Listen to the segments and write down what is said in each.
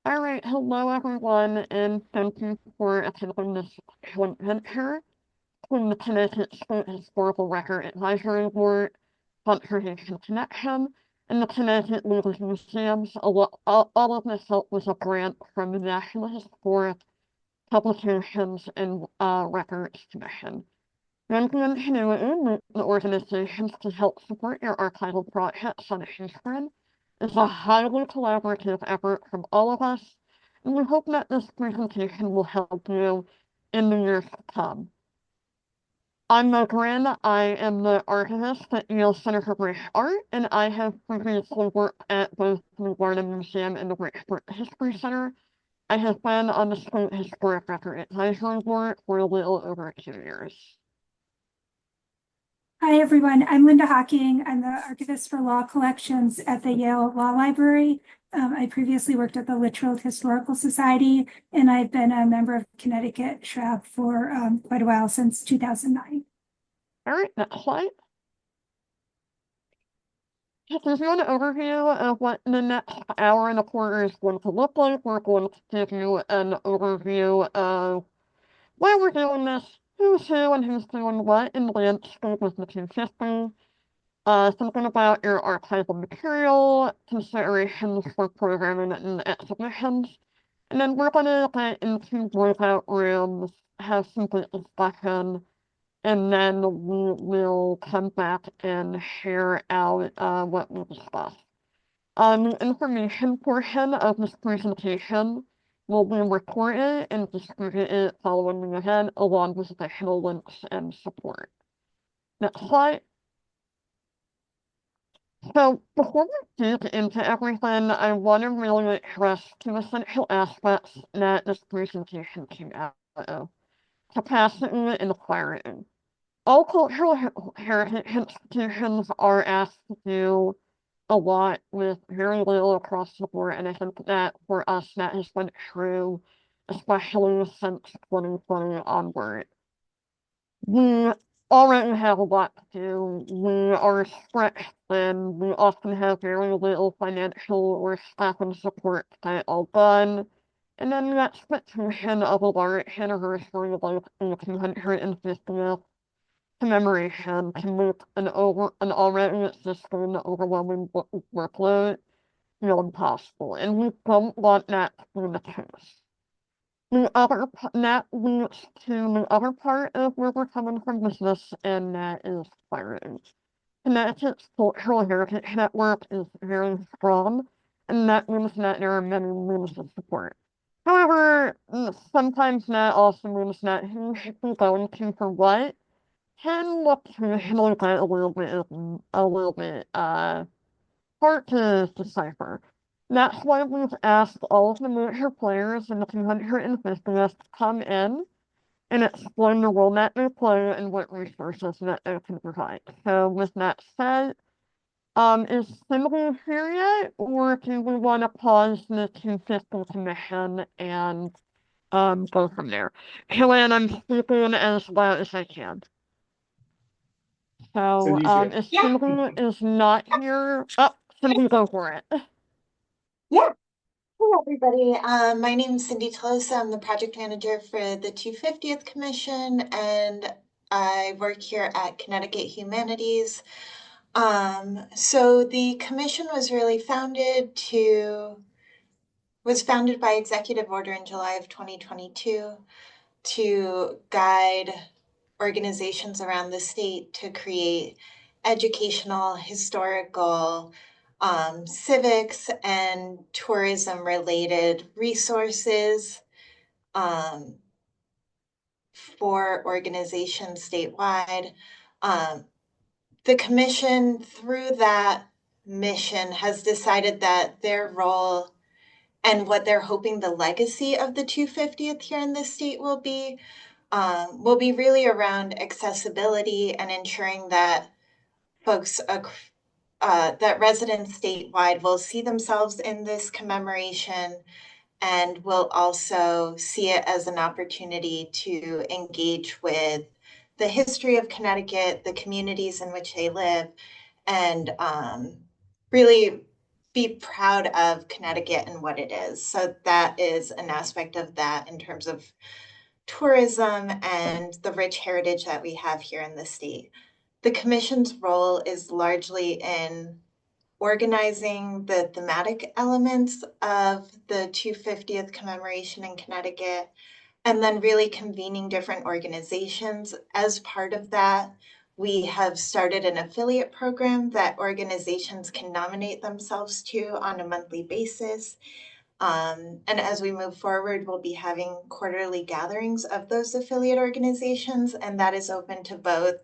All right, hello everyone, and thank you for attending this joint venture between the Connecticut State Historical Record Advisory Board, Conservation Connection, and the Connecticut Legal Museums. All of this help was a grant from the National Historic Publications and Records Commission. Yankee and Ingenuity meet the organizations to help support your archival projects on Shoestring. It's a highly collaborative effort from all of us, and we hope that this presentation will help you in the years to come. I'm Meg Corinne. I am the archivist at Yale Center for British Art, and I have previously worked at both the Garden Museum and the British History Center. I have been on the State Historic Record Advisory Board for a little over 2 years. Hi, everyone. I'm Linda Hocking. I'm the archivist for law collections at the Yale Law Library. I previously worked at the Litchfield Historical Society, and I've been a member of Connecticut SHRAB for quite a while, since 2009. All right, next slide. Just gives you an overview of what the next hour and a quarter is going to look like. We're going to give you an overview of why we're doing this, who's who and who's doing what in the landscape of the 250. Something about your archival material, considerations for programming and exhibitions. And then we're going to get into breakout rooms, have some good discussion, and then we will come back and share out what we discussed. The information portion of this presentation will be recorded and distributed following the event, along with additional links and support. Next slide. So before we dig into everything, I want to really address two essential aspects that this presentation came out of: capacity and clarity. All cultural heritage institutions are asked to do a lot with very little across the board, and I think that for us that has been true, especially since 2020 onward. We already have a lot to do. We are stretched thin. We often have very little financial or staffing support to get it all done. And then the expectation of a large anniversary like the 250th commemoration can make an already existing overwhelming workload feel impossible. And we don't want that to be the case. That leads to the other part of where we're coming from business, and that is clarity. Connecticut's cultural heritage network is very strong, and that means that there are many means of support. However, sometimes that also means that who should be going to for what can look to get a little bit hard to decipher. That's why we've asked all of the major players in the 250th to come in and explain the role that they play and what resources that they can provide. So with that said, is Cindy here yet, or do we want to pause the 250 commission and go from there? Joanne, I'm speaking as loud as I can. So if Cindy is not here, Cindy, go for it. Yeah. Hello, everybody. My name is Cindy Tolosa. I'm the project manager for the 250th Commission, and I work here at Connecticut Humanities. So the commission was really founded by executive order in July of 2022 to guide organizations around the state to create educational, historical, civics and tourism related resources for organizations statewide. The commission, through that mission, has decided that their role and what they're hoping the legacy of the 250th here in the state will be really around accessibility and ensuring that folks that residents statewide will see themselves in this commemoration and will also see it as an opportunity to engage with the history of Connecticut, the communities in which they live, and really be proud of Connecticut and what it is. So that is an aspect of that in terms of tourism and the rich heritage that we have here in the state. The commission's role is largely in organizing the thematic elements of the 250th commemoration in Connecticut, and then really convening different organizations. As part of that, we have started an affiliate program that organizations can nominate themselves to on a monthly basis. And as we move forward, we'll be having quarterly gatherings of those affiliate organizations, and that is open to both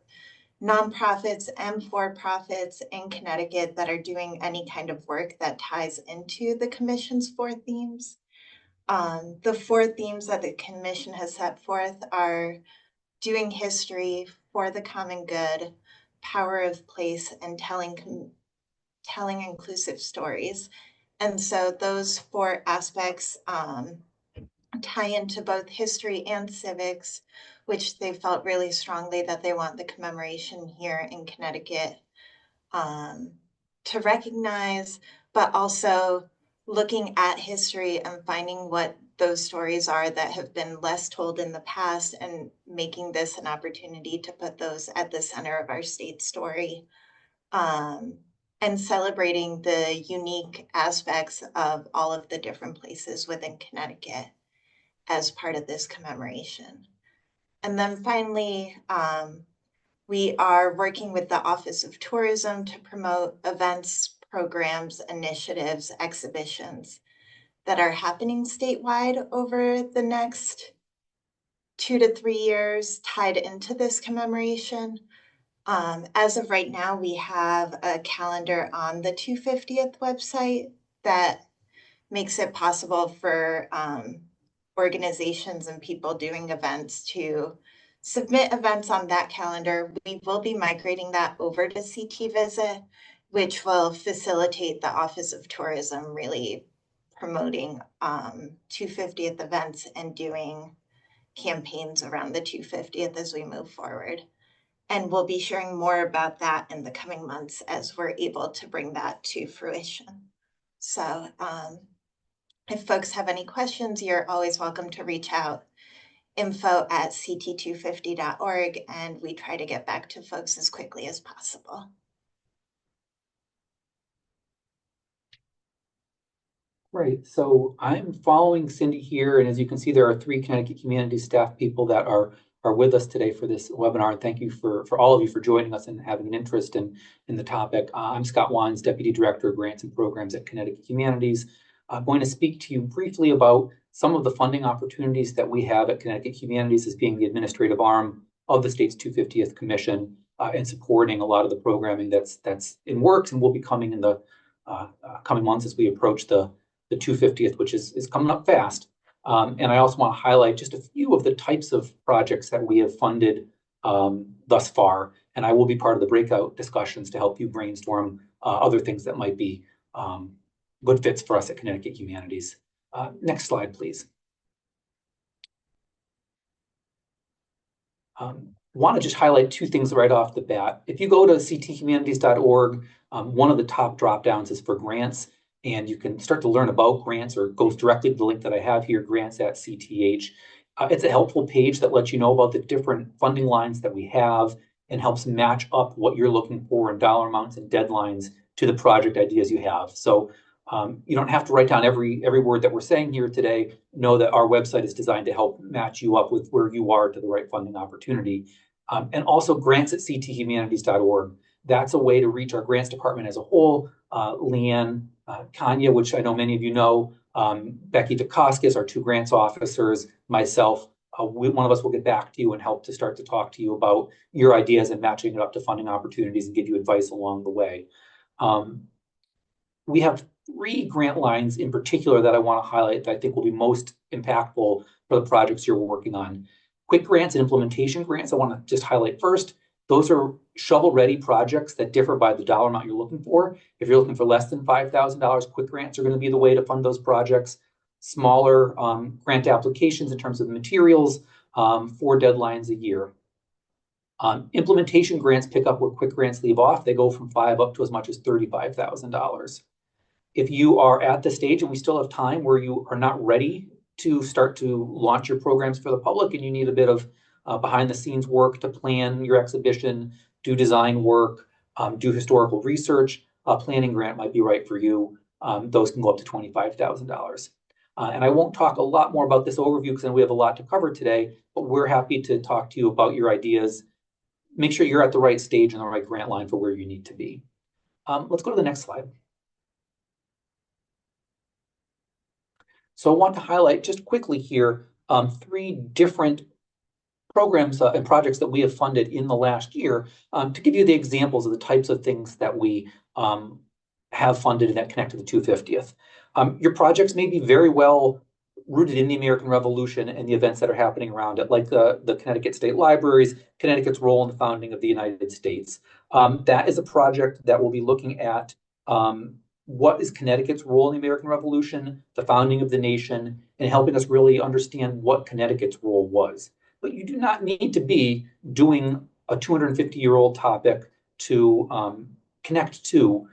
nonprofits and for-profits in Connecticut that are doing any kind of work that ties into the commission's 4 themes. The 4 themes that the commission has set forth are doing history for the common good, power of place, and telling inclusive stories. And so those 4 aspects tie into both history and civics, which they felt really strongly that they want the commemoration here in Connecticut to recognize, but also looking at history and finding what those stories are that have been less told in the past and making this an opportunity to put those at the center of our state story, and celebrating the unique aspects of all of the different places within Connecticut as part of this commemoration. And then finally, we are working with the Office of Tourism to promote events, programs, initiatives, exhibitions that are happening statewide over the next 2 to 3 years tied into this commemoration. As of right now, we have a calendar on the 250th website that makes it possible for organizations and people doing events to submit events on that calendar. We will be migrating that over to CT Visit, which will facilitate the Office of Tourism really promoting 250th events and doing campaigns around the 250th as we move forward. And we'll be sharing more about that in the coming months as we're able to bring that to fruition. So if folks have any questions, you're always welcome to reach out. info@ct250.org, and we try to get back to folks as quickly as possible. Right, so I'm following Cindy here, and as you can see, there are 3 Connecticut Community staff people that are with us today for this webinar. And thank you for all of you for joining us and having an interest in the topic. I'm Scott Wines, Deputy Director of Grants and Programs at Connecticut Humanities. I'm going to speak to you briefly about some of the funding opportunities that we have at Connecticut Humanities as being the administrative arm of the state's 250th Commission, and supporting a lot of the programming that's in works and will be coming in the coming months as we approach the 250th, which is coming up fast. And I also want to highlight just a few of the types of projects that we have funded thus far. And I will be part of the breakout discussions to help you brainstorm other things that might be good fits for us at Connecticut Humanities. Next slide, please. Want to just highlight 2 things right off the bat. If you go to cthumanities.org, one of the top drop downs is for grants, and you can start to learn about grants, or it goes directly to the link that I have here, grants@CTH. It's a helpful page that lets you know about the different funding lines that we have and helps match up what you're looking for in dollar amounts and deadlines to the project ideas you have. So you don't have to write down every word that we're saying here today. Know that our website is designed to help match you up with where you are to the right funding opportunity. And also grants@cthumanities.org. That's a way to reach our grants department as a whole. Leanne, Kanya, which I know many of you know, Becky Dukowskis, our 2 grants officers, myself, one of us will get back to you and help to start to talk to you about your ideas and matching it up to funding opportunities and give you advice along the way. We have 3 grant lines in particular that I want to highlight that I think will be most impactful for the projects you're working on. Quick grants and implementation grants I want to just highlight first. Those are shovel-ready projects that differ by the dollar amount you're looking for. If you're looking for less than $5,000, quick grants are going to be the way to fund those projects. Smaller grant applications in terms of materials, 4 deadlines a year. Implementation grants pick up where quick grants leave off. They go from $5,000 up to as much as $35,000. If you are at the stage and we still have time where you are not ready to start to launch your programs for the public and you need a bit of behind the scenes work to plan your exhibition, do design work, do historical research, a planning grant might be right for you. Those can go up to $25,000. And I won't talk a lot more about this overview because then we have a lot to cover today, but we're happy to talk to you about your ideas. Make sure you're at the right stage and the right grant line for where you need to be. Let's go to the next slide. So I want to highlight just quickly here 3 different programs and projects that we have funded in the last year to give you the examples of the types of things that we have funded and that connect to the 250th. Your projects may be very well rooted in the American Revolution and the events that are happening around it, like the Connecticut State Libraries, Connecticut's role in the founding of the United States. That is a project that will be looking at what is Connecticut's role in the American Revolution, the founding of the nation, and helping us really understand what Connecticut's role was. But you do not need to be doing a 250-year-old topic to connect to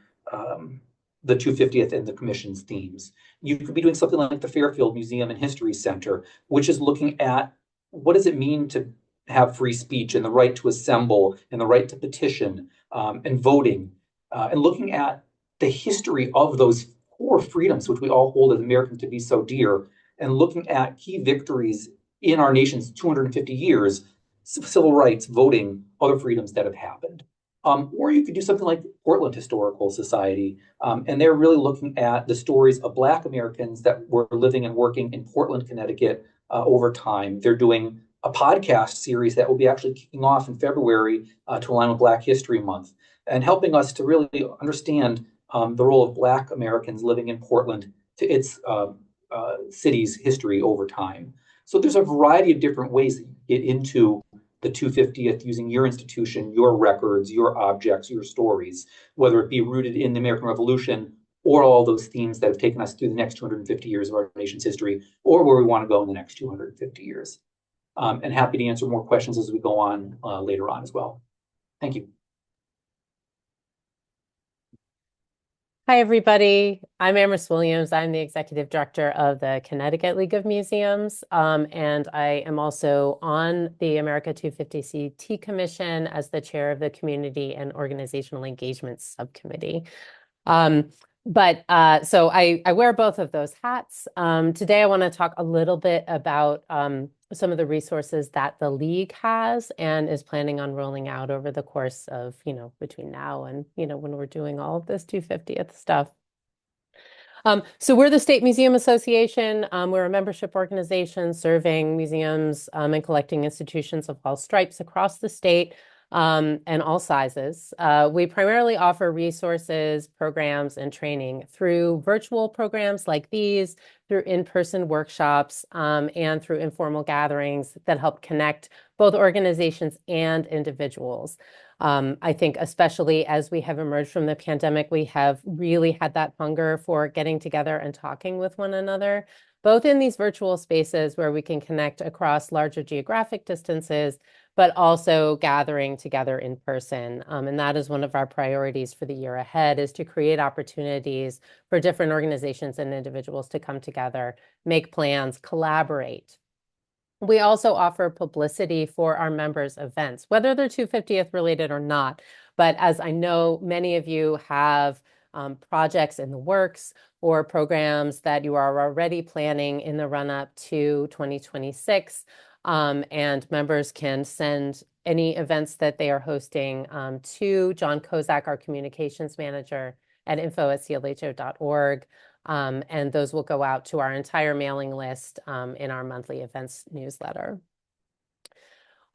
the 250th and the Commission's themes. You could be doing something like the Fairfield Museum and History Center, which is looking at what does it mean to have free speech and the right to assemble and the right to petition and voting, and looking at the history of those core freedoms, which we all hold as Americans to be so dear, and looking at key victories in our nation's 250 years, civil rights, voting, other freedoms that have happened. Or you could do something like Portland Historical Society, and they're really looking at the stories of Black Americans that were living and working in Portland, Connecticut over time. They're doing a podcast series that will be actually kicking off in February to align with Black History Month, and helping us to really understand the role of Black Americans living in Portland to its city's history over time. So there's a variety of different ways that you get into the 250th using your institution, your records, your objects, your stories, whether it be rooted in the American Revolution or all those themes that have taken us through the next 250 years of our nation's history, or where we want to go in the next 250 years. And happy to answer more questions as we go on later on as well. Thank you. Hi, everybody. I'm Amherst Williams. I'm the Executive Director of the Connecticut League of Museums, and I am also on the America 250 CT Commission as the chair of the Community and Organizational Engagement Subcommittee. So I wear both of those hats. Today, I want to talk a little bit about some of the resources that the League has and is planning on rolling out over the course of, between now and, when we're doing all of this 250th stuff. So we're the State Museum Association. We're a membership organization serving museums and collecting institutions of all stripes across the state and all sizes. We primarily offer resources, programs, and training through virtual programs like these, through in-person workshops, and through informal gatherings that help connect both organizations and individuals. I think especially as we have emerged from the pandemic, we have really had that hunger for getting together and talking with one another, both in these virtual spaces where we can connect across larger geographic distances, but also gathering together in person. And that is one of our priorities for the year ahead, is to create opportunities for different organizations and individuals to come together, make plans, collaborate. We also offer publicity for our members' events, whether they're 250th related or not. But as I know, many of you have projects in the works or programs that you are already planning in the run-up to 2026. And members can send any events that they are hosting to John Kozak, our communications manager, at info@clho.org. And those will go out to our entire mailing list in our monthly events newsletter.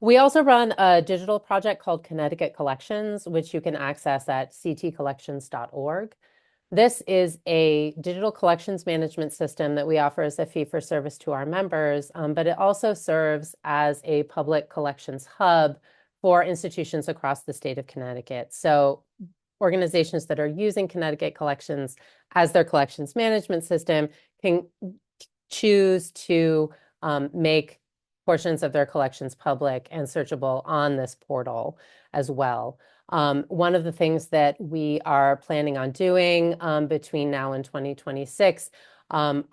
We also run a digital project called Connecticut Collections, which you can access at ctcollections.org. This is a digital collections management system that we offer as a fee for service to our members, but it also serves as a public collections hub for institutions across the state of Connecticut. So organizations that are using Connecticut Collections as their collections management system can choose to make portions of their collections public and searchable on this portal as well. One of the things that we are planning on doing between now and 2026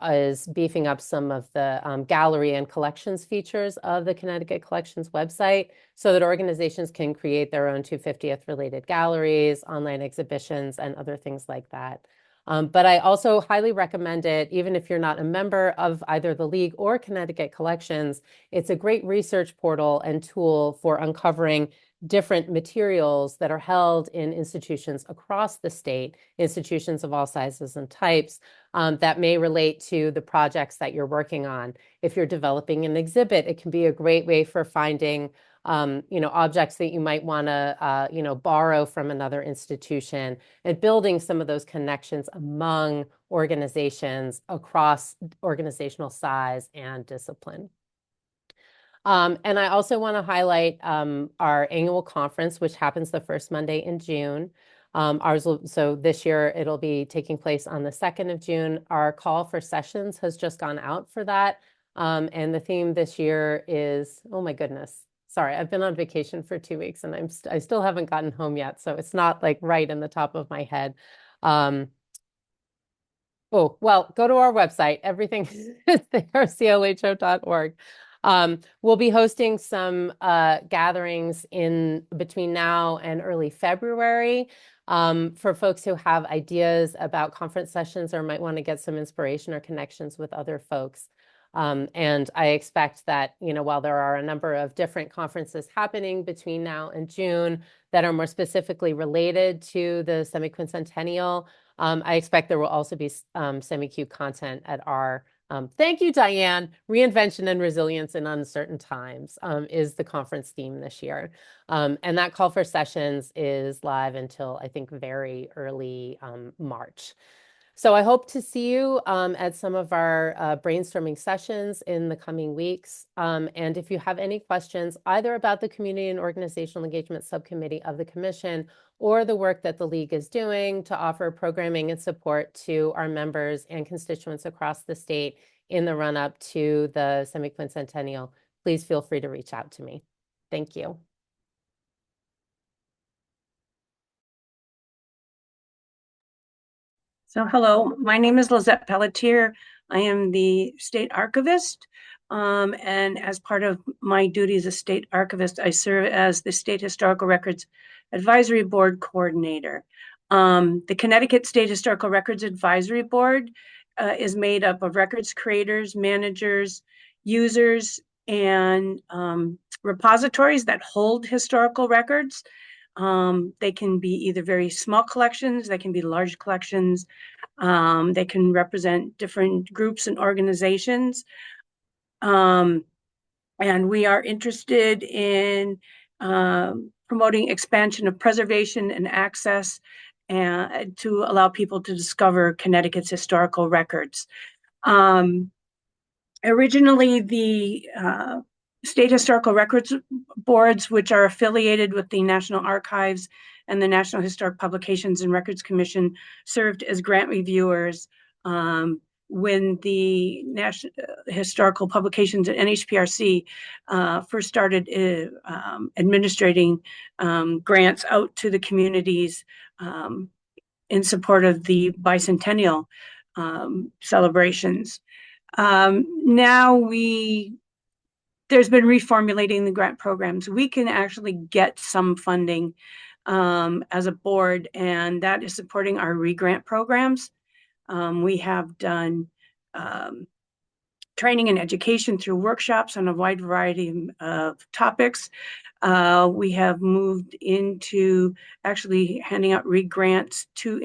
is beefing up some of the gallery and collections features of the Connecticut Collections website so that organizations can create their own 250th related galleries, online exhibitions, and other things like that. But I also highly recommend it, even if you're not a member of either the League or Connecticut Collections. It's a great research portal and tool for uncovering different materials that are held in institutions across the state, institutions of all sizes and types, that may relate to the projects that you're working on. If you're developing an exhibit, it can be a great way for finding objects that you might want to, borrow from another institution and building some of those connections among organizations across organizational size and discipline. And I also want to highlight our annual conference, which happens the first Monday in June. So this year it'll be taking place on the 2nd of June. Our call for sessions has just gone out for that. And the theme this year is, oh my goodness, sorry, I've been on vacation for 2 weeks and I still haven't gotten home yet. So it's not like right in the top of my head. Oh, well, go to our website. Everything is there, clho.org. We'll be hosting some gatherings in between now and early February for folks who have ideas about conference sessions or might want to get some inspiration or connections with other folks. And I expect that, while there are a number of different conferences happening between now and June that are more specifically related to the semi-quincentennial, I expect there will also be SemiQ content at our thank you, Diane. Reinvention and Resilience in Uncertain Times is the conference theme this year. And that call for sessions is live until, I think, very early March. So I hope to see you at some of our brainstorming sessions in the coming weeks. And if you have any questions, either about the Community and Organizational Engagement Subcommittee of the Commission or the work that the League is doing to offer programming and support to our members and constituents across the state in the run-up to the semi-quincentennial, please feel free to reach out to me. Thank you. So hello, my name is Lizette Pelletier. I am the state archivist, and as part of my duties as state archivist, I serve as the State Historical Records Advisory Board Coordinator. The Connecticut State Historical Records Advisory Board is made up of records creators, managers, users, and repositories that hold historical records. They can be either very small collections, they can be large collections, they can represent different groups and organizations. And we are interested in promoting expansion of preservation and access and to allow people to discover Connecticut's historical records. Originally, the State Historical Records Boards, which are affiliated with the National Archives and the National Historic Publications and Records Commission, served as grant reviewers when the National Historical Publications and NHPRC first started administrating grants out to the communities in support of the bicentennial celebrations. Now there's been reformulating the grant programs. We can actually get some funding as a board, and that is supporting our re-grant programs. We have done training and education through workshops on a wide variety of topics. We have moved into actually handing out re-grants to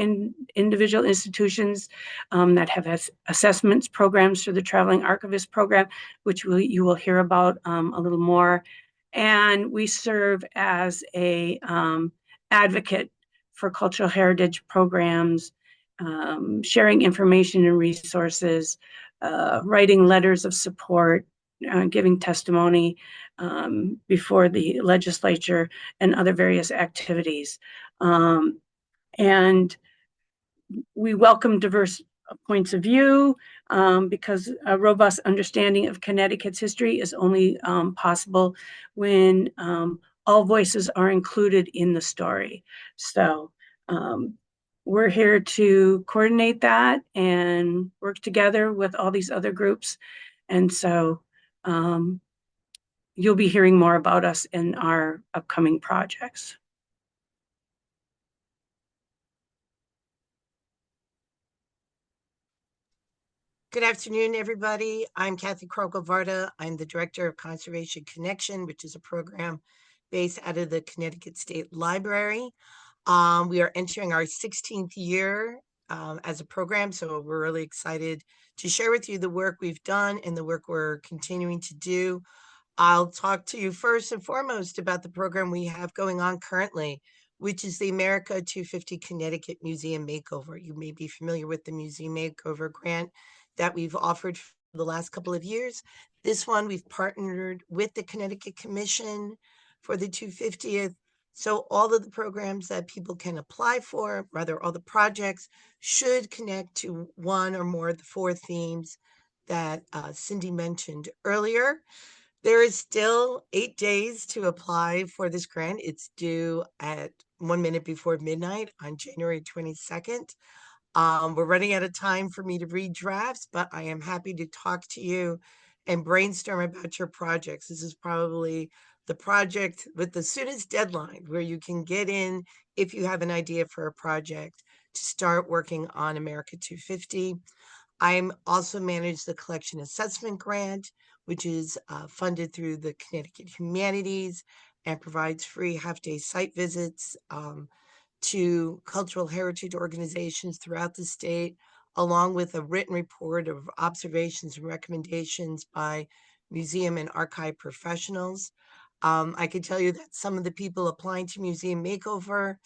individual institutions that have assessments programs through the Traveling Archivist Program, which you will hear about a little more. And we serve as a advocate for cultural heritage programs, sharing information and resources, writing letters of support, giving testimony before the legislature and other various activities. And we welcome diverse points of view because a robust understanding of Connecticut's history is only possible when all voices are included in the story. So we're here to coordinate that and work together with all these other groups. And so you'll be hearing more about us in our upcoming projects. Good afternoon, everybody. I'm Kathy Krokovarda. I'm the Director of Conservation Connection, which is a program based out of the Connecticut State Library. We are entering our 16th year as a program, so we're really excited to share with you the work we've done and the work we're continuing to do. I'll talk to you first and foremost about the program we have going on currently, which is the America 250 Connecticut Museum Makeover. You may be familiar with the Museum Makeover grant that we've offered for the last couple of years. This one, we've partnered with the Connecticut Commission for the 250th. So all of the programs that people can apply for, rather all the projects, should connect to one or more of the 4 themes that Cindy mentioned earlier. There is still 8 days to apply for this grant. It's due at 1 minute before midnight on January 22nd. We're running out of time for me to read drafts, but I am happy to talk to you and brainstorm about your projects. This is probably the project with the soonest deadline where you can get in if you have an idea for a project to start working on America 250. I'm also manage the collection assessment grant, which is funded through the Connecticut Humanities and provides free half-day site visits to cultural heritage organizations throughout the state, along with a written report of observations and recommendations by museum and archive professionals. I can tell you that some of the people applying to Museum Makeover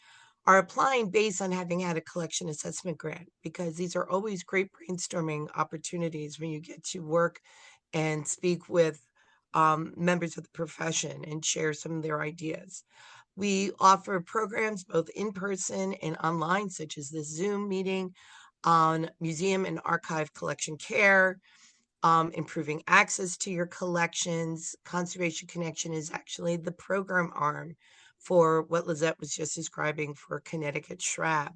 are applying based on having had a collection assessment grant, because these are always great brainstorming opportunities when you get to work and speak with members of the profession and share some of their ideas. We offer programs both in person and online, such as this Zoom meeting on museum and archive collection care, improving access to your collections. Conservation Connection is actually the program arm for what Lizette was just describing for Connecticut SHRAB.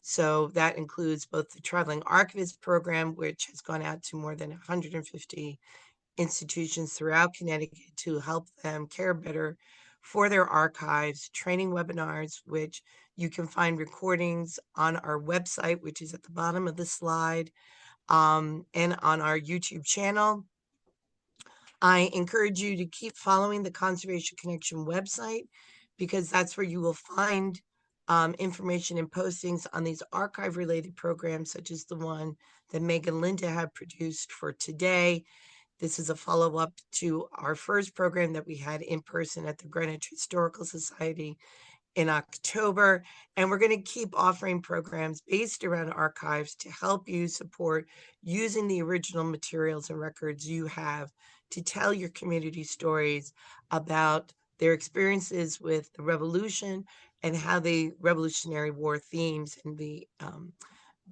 So that includes both the Traveling Archivist program, which has gone out to more than 150 institutions throughout Connecticut to help them care better for their archives, training webinars, which you can find recordings on our website, which is at the bottom of the slide, and on our YouTube channel. I encourage you to keep following the Conservation Connection website, because that's where you will find information and postings on these archive-related programs, such as the one that Meg and Linda have produced for today. This is a follow-up to our first program that we had in person at the Greenwich Historical Society in October. And we're going to keep offering programs based around archives to help you support using the original materials and records you have to tell your community stories about their experiences with the revolution and how the Revolutionary War themes and the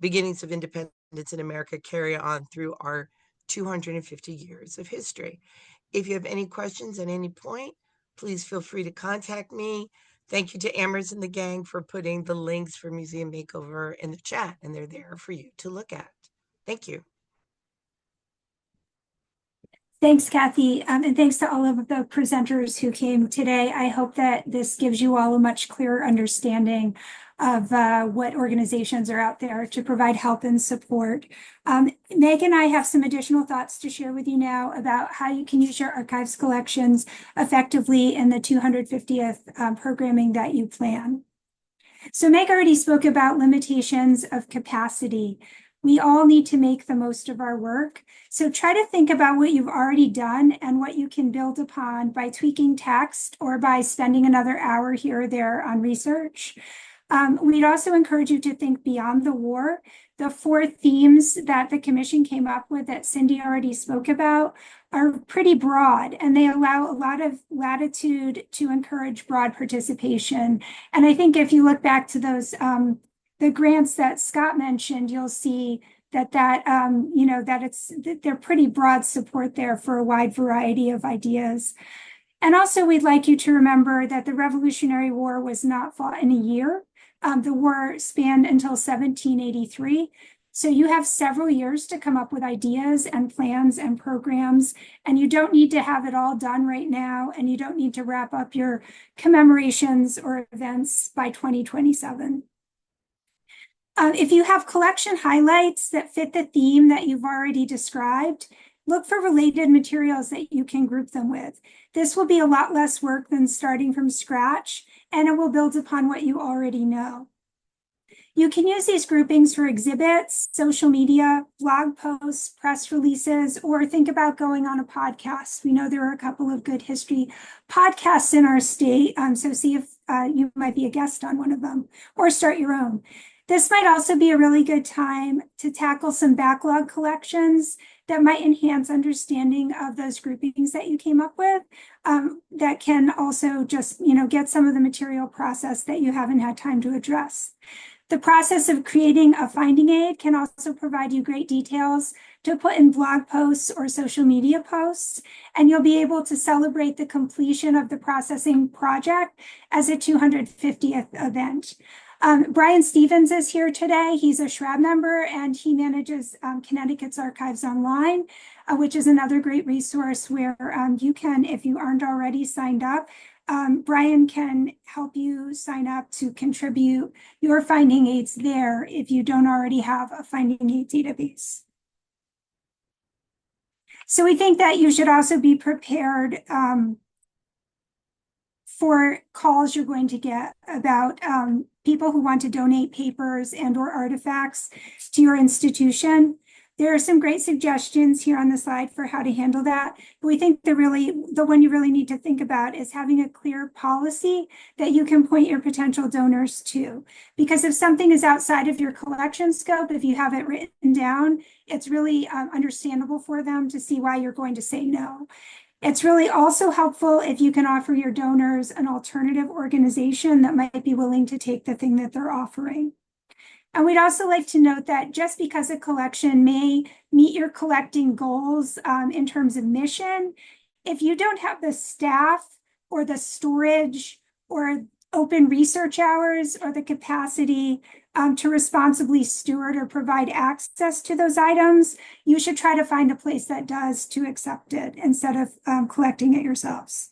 beginnings of independence in America carry on through our 250 years of history. If you have any questions at any point, please feel free to contact me. Thank you to Amers and the gang for putting the links for Museum Makeover in the chat, and they're there for you to look at. Thank you. Thanks, Kathy, and thanks to all of the presenters who came today. I hope that this gives you all a much clearer understanding of what organizations are out there to provide help and support. Meg and I have some additional thoughts to share with you now about how you can use your archives collections effectively in the 250th programming that you plan. So Meg already spoke about limitations of capacity. We all need to make the most of our work. So try to think about what you've already done and what you can build upon by tweaking text or by spending another hour here or there on research. We'd also encourage you to think beyond the war. The 4 themes that the commission came up with that Cindy already spoke about are pretty broad, and they allow a lot of latitude to encourage broad participation. And I think if you look back to those the grants that Scott mentioned, you'll see that they're pretty broad support there for a wide variety of ideas. And also, we'd like you to remember that the Revolutionary War was not fought in a year. The war spanned until 1783. So you have several years to come up with ideas and plans and programs, and you don't need to have it all done right now, and you don't need to wrap up your commemorations or events by 2027. If you have collection highlights that fit the theme that you've already described, look for related materials that you can group them with. This will be a lot less work than starting from scratch, and it will build upon what you already know. You can use these groupings for exhibits, social media, blog posts, press releases, or think about going on a podcast. We know there are a couple of good history podcasts in our state, so see if you might be a guest on one of them, or start your own. This might also be a really good time to tackle some backlog collections that might enhance understanding of those groupings that you came up with, that can also just, get some of the material processed that you haven't had time to address. The process of creating a finding aid can also provide you great details to put in blog posts or social media posts, and you'll be able to celebrate the completion of the processing project as a 250th event. Brian Stevens is here today. He's a SHRAB member, and he manages Connecticut's Archives Online, which is another great resource where you can, if you aren't already signed up, Brian can help you sign up to contribute your finding aids there if you don't already have a finding aid database. So we think that you should also be prepared for calls you're going to get about people who want to donate papers and or artifacts to your institution. There are some great suggestions here on the slide for how to handle that. But we think the one you really need to think about is having a clear policy that you can point your potential donors to. Because if something is outside of your collection scope, if you have it written down, it's really understandable for them to see why you're going to say no. It's really also helpful if you can offer your donors an alternative organization that might be willing to take the thing that they're offering. And we'd also like to note that just because a collection may meet your collecting goals in terms of mission, if you don't have the staff or the storage or open research hours or the capacity to responsibly steward or provide access to those items, you should try to find a place that does to accept it instead of collecting it yourselves.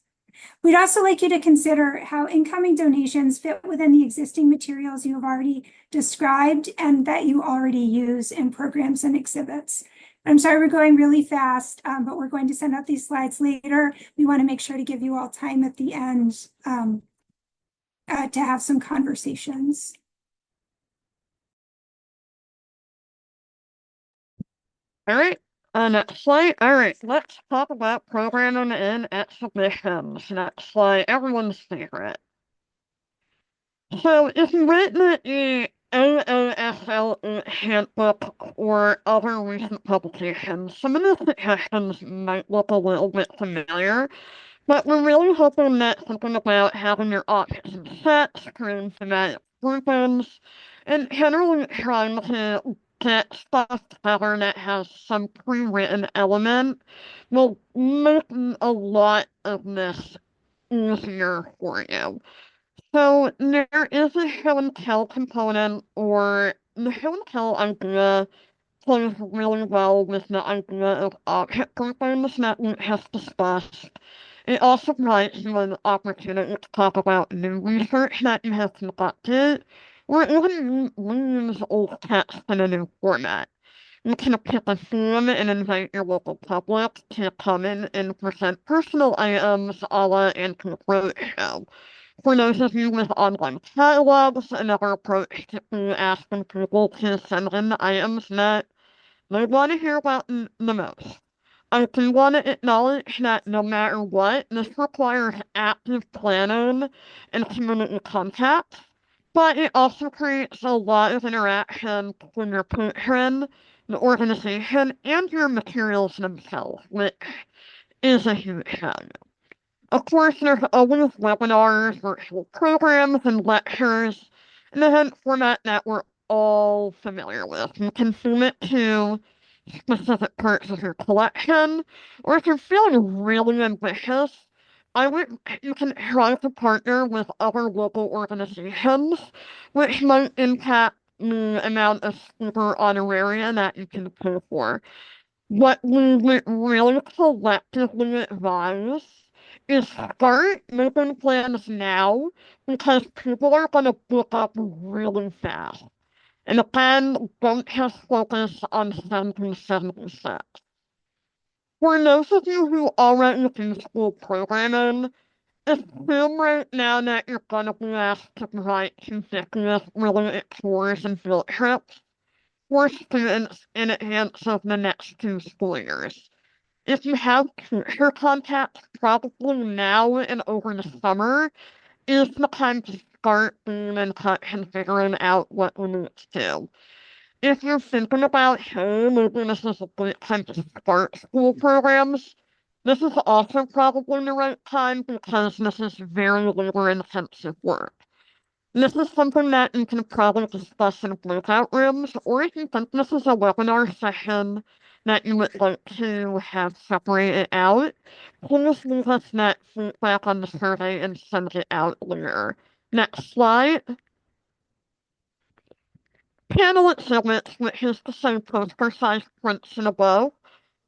We'd also like you to consider how incoming donations fit within the existing materials you have already described and that you already use in programs and exhibits. I'm sorry we're going really fast, but we're going to send out these slides later. We want to make sure to give you all time at the end to have some conversations. All right, next slide. All right, let's talk about programming in exhibitions. Next slide, everyone's favorite. So if you read the AOSL handbook or other recent publications, some of the suggestions might look a little bit familiar, but we're really hoping that something about having your options and sets, creating thematic groupings, and generally trying to get stuff together that has some pre-written element will make a lot of this easier for you. So there is a show and tell component, or the show and tell idea plays really well with the idea of object groupings that we just discussed. It also provides you an opportunity to talk about new research that you have conducted, or even reuse old text in a new format. You can pick a theme and invite your local public to come in and present personal items a la Antique Roadshow. For those of you with online catalogs, another approach could be asking people to send in the items that they want to hear about the most. I do want to acknowledge that no matter what, this requires active planning and community contact, but it also creates a lot of interaction between your patron, the organization, and your materials themselves, which is a huge value. Of course, there's always webinars, virtual programs, and lectures in the event format that we're all familiar with. You can zoom it to specific parts of your collection, or if you're feeling really ambitious, you can try to partner with other local organizations, which might impact the amount of speaker honoraria that you can pay for. What we would really collectively advise is start making plans now because people are going to book up really fast. And again, don't just focus on 776. For those of you who already do school programming, assume right now that you're going to be asked to provide 250th related tours and field trips for students in advance of the next 2 school years. If you have teacher contacts, probably now and over the summer is the time to start being in touch and figuring out what you need to do. If you're thinking about, hey, maybe this is a great time to start school programs, this is also probably the right time because this is very labor-intensive work. This is something that you can probably discuss in breakout rooms, or if you think this is a webinar session that you would like to have separated out, please leave us that feedback on the survey and send it out later. Next slide. Panel exhibits, which is to say poster-sized prints and above,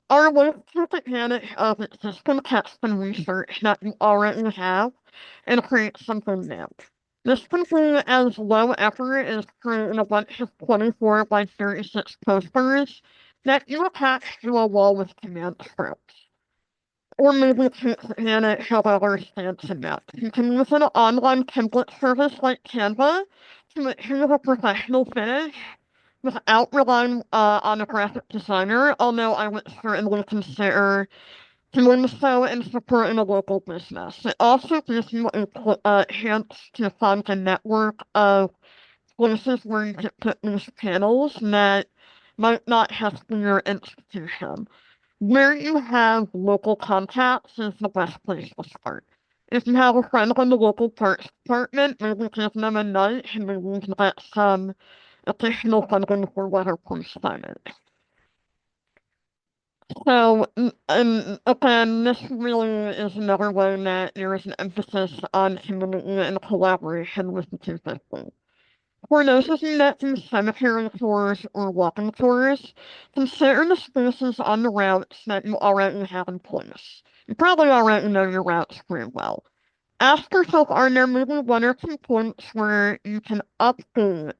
are ways to take advantage of existing text and research that you already have and create something new. This can be as low effort as creating a bunch of 24 by 36 posters that you attach to a wall with command strips. Or maybe take advantage of other stamps and maps. You can use an online template service like Canva to achieve a professional finish without relying on a graphic designer, although I would certainly consider doing so and supporting a local business. It also gives you a chance to find a network of places where you can put these panels that might not have to be your institution. Where you have local contacts is the best place to start. If you have a friend in the local parks department, maybe give them a nudge and maybe you can get some additional funding for water police signage. So, and again, this really is another way that there is an emphasis on community and collaboration with the 250. For those of you that do cemetery tours or walking tours, consider the spaces on the routes that you already have in place. You probably already know your routes pretty well. Ask yourself, are there maybe 1 or 2 points where you can update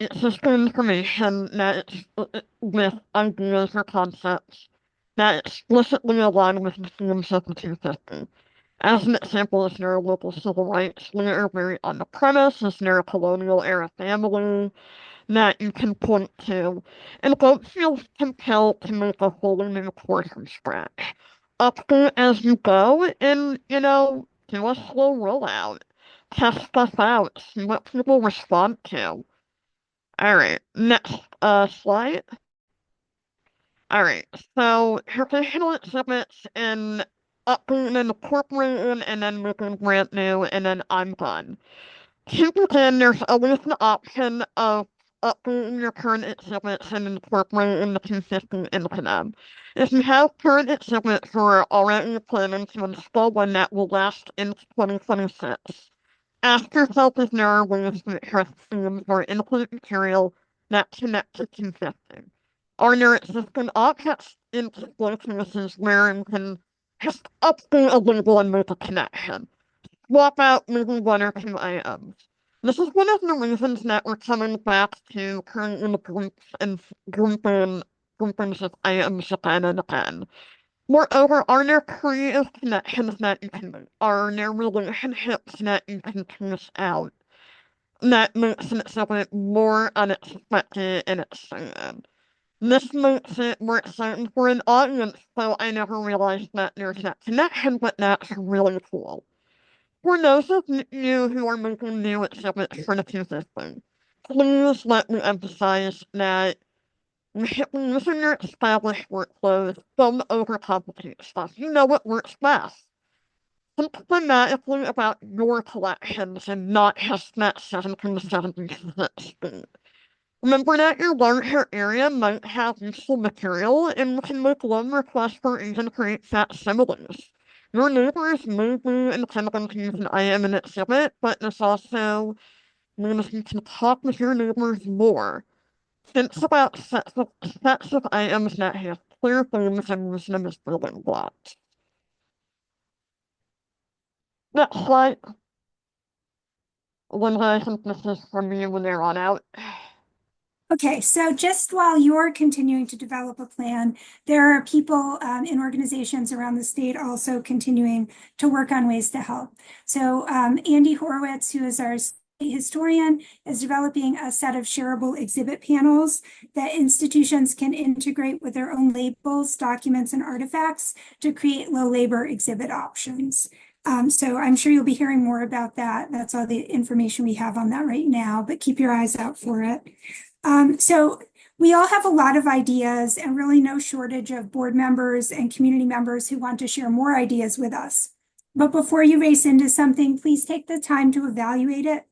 existing information that with ideas or concepts that explicitly align with the themes of the 250. As an example, is there a local civil rights leader buried on the premise? Is there a colonial era family that you can point to? And don't feel compelled to make a wholly new course from scratch. Update as you go and, do a slow rollout. Test stuff out. See what people respond to. Alright, next slide. Alright, so traditional exhibits and updating and incorporating and then making brand new and then I'm done. To begin, there's always an option of updating your current exhibits and incorporating the 250 into them. If you have current exhibits who are already planning to install one that will last into 2026, ask yourself if there are ways to address themes or include material that connect to 250. Are there existing objects in display cases where you can just update a label and make a connection? Swap out maybe 1 or 2 items. This is one of the reasons that we're coming back to creating groups and groupings of items again and again. Moreover, are there creative connections that you can make? Are there relationships that you can tease out that makes an exhibit more unexpected and exciting? This makes it more exciting for an audience, so I never realized that there's that connection, but that's really cool. For those of you who are making new exhibits for the 250, please let me emphasize that using your established workflows, don't overcomplicate stuff. You know what works best. Think thematically about your collections and not just that 776 speed. Remember that your larger area might have useful material and you can make loan requests or even create facsimiles. Your neighbors may be intending to use an item in an exhibit, but this also means you can talk with your neighbors more. Think about sets of items that have clear themes and use them as building blocks. Next slide. Linda, I think this is from you when they're on out. Okay, so just while you're continuing to develop a plan, there are people in organizations around the state also continuing to work on ways to help. So Andy Horowitz, who is our historian, is developing a set of shareable exhibit panels that institutions can integrate with their own labels, documents, and artifacts to create low labor exhibit options. So I'm sure you'll be hearing more about that. That's all the information we have on that right now, but keep your eyes out for it. So we all have a lot of ideas and really no shortage of board members and community members who want to share more ideas with us. But before you race into something, please take the time to evaluate it.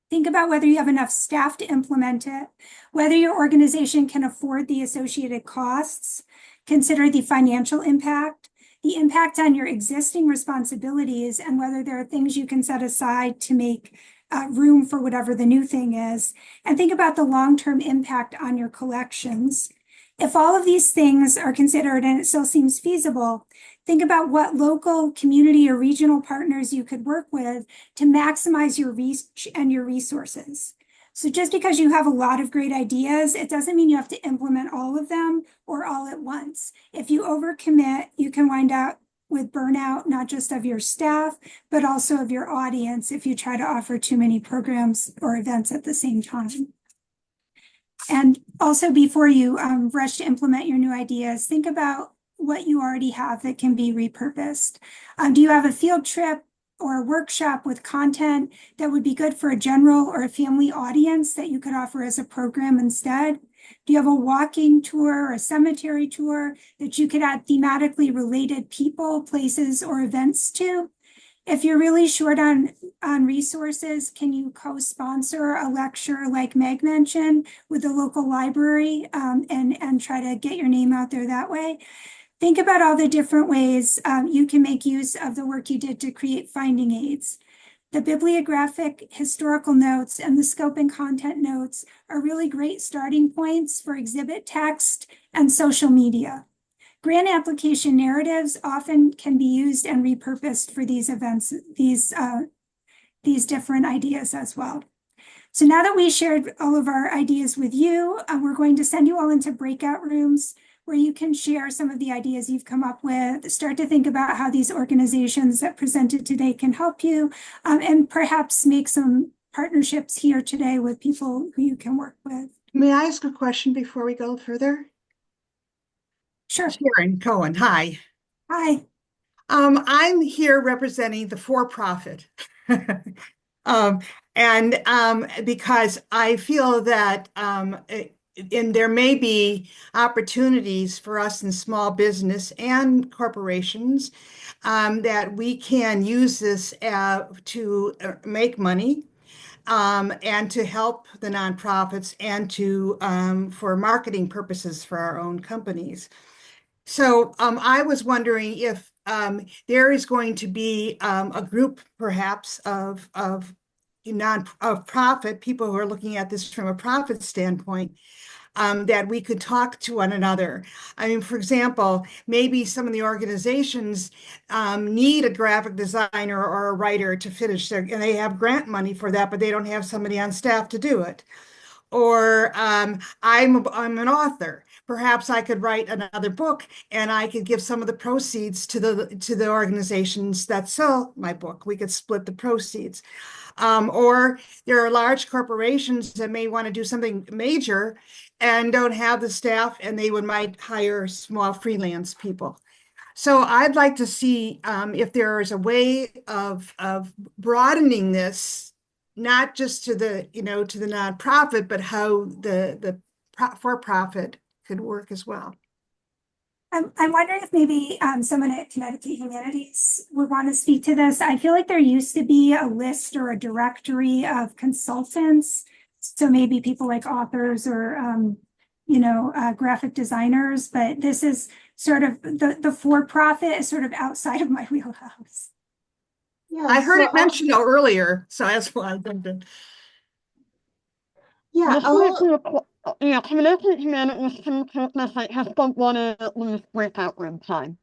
Think about whether you have enough staff to implement it, whether your organization can afford the associated costs, consider the financial impact, the impact on your existing responsibilities, and whether there are things you can set aside to make room for whatever the new thing is, and think about the long-term impact on your collections. If all of these things are considered and it still seems feasible, think about what local, community, or regional partners you could work with to maximize your reach and your resources. So just because you have a lot of great ideas, it doesn't mean you have to implement all of them or all at once. If you overcommit, you can wind up with burnout, not just of your staff, but also of your audience if you try to offer too many programs or events at the same time. And also before you rush to implement your new ideas, think about what you already have that can be repurposed. Do you have a field trip or a workshop with content that would be good for a general or a family audience that you could offer as a program instead? Do you have a walking tour or a cemetery tour that you could add thematically related people, places, or events to? If you're really short on resources, can you co-sponsor a lecture like Meg mentioned with the local library and try to get your name out there that way? Think about all the different ways you can make use of the work you did to create finding aids. The bibliographic historical notes and the scope and content notes are really great starting points for exhibit text and social media. Grant application narratives often can be used and repurposed for these events, these different ideas as well. So now that we shared all of our ideas with you, we're going to send you all into breakout rooms where you can share some of the ideas you've come up with, start to think about how these organizations that presented today can help you, and perhaps make some partnerships here today with people who you can work with. May I ask a question before we go further? Sure. Sharon Cohen, hi. Hi. I'm here representing the for-profit. Because I feel that and there may be opportunities for us in small business and corporations that we can use this to make money and to help the nonprofits and to for marketing purposes for our own companies. So I was wondering if there is going to be a group perhaps of profit people who are looking at this from a profit standpoint that we could talk to one another. I mean, for example, maybe some of the organizations need a graphic designer or a writer to finish and they have grant money for that, but they don't have somebody on staff to do it. Or I'm an author. Perhaps I could write another book and I could give some of the proceeds to the organizations that sell my book. We could split the proceeds. Or there are large corporations that may want to do something major and don't have the staff, and they might hire small freelance people. So I'd like to see if there is a way of broadening this, not just to the to the nonprofit, but how the for-profit could work as well. I'm wondering if maybe someone at Connecticut Humanities would want to speak to this. I feel like there used to be a list or a directory of consultants. So maybe people like authors or graphic designers, but this is sort of the for-profit is sort of outside of my wheelhouse. Yeah, I heard so it mentioned earlier, so that's why I think that. Yeah, Yeah, Connecticut Humanities site has don't want to lose breakout room time.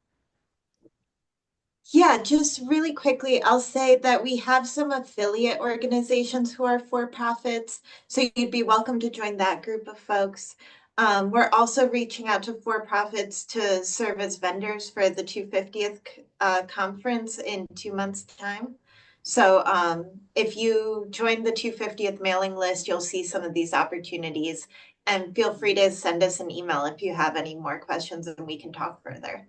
Yeah, just really quickly, I'll say that we have some affiliate organizations who are for profits, so you'd be welcome to join that group of folks. We're also reaching out to for profits to serve as vendors for the 250th conference in 2 months' time. So if you join the 250th mailing list, you'll see some of these opportunities, and feel free to send us an email if you have any more questions and we can talk further.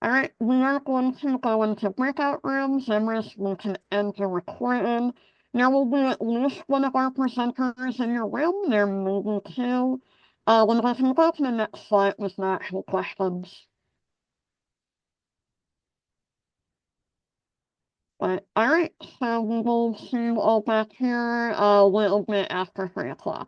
All right, we are going to go into breakout rooms, and we can end the recording. There will be at least one of our presenters in your room. There may be two. We can go to the next slide with the actual questions. But all right, so we will see you all back here a little bit after 3 o'clock.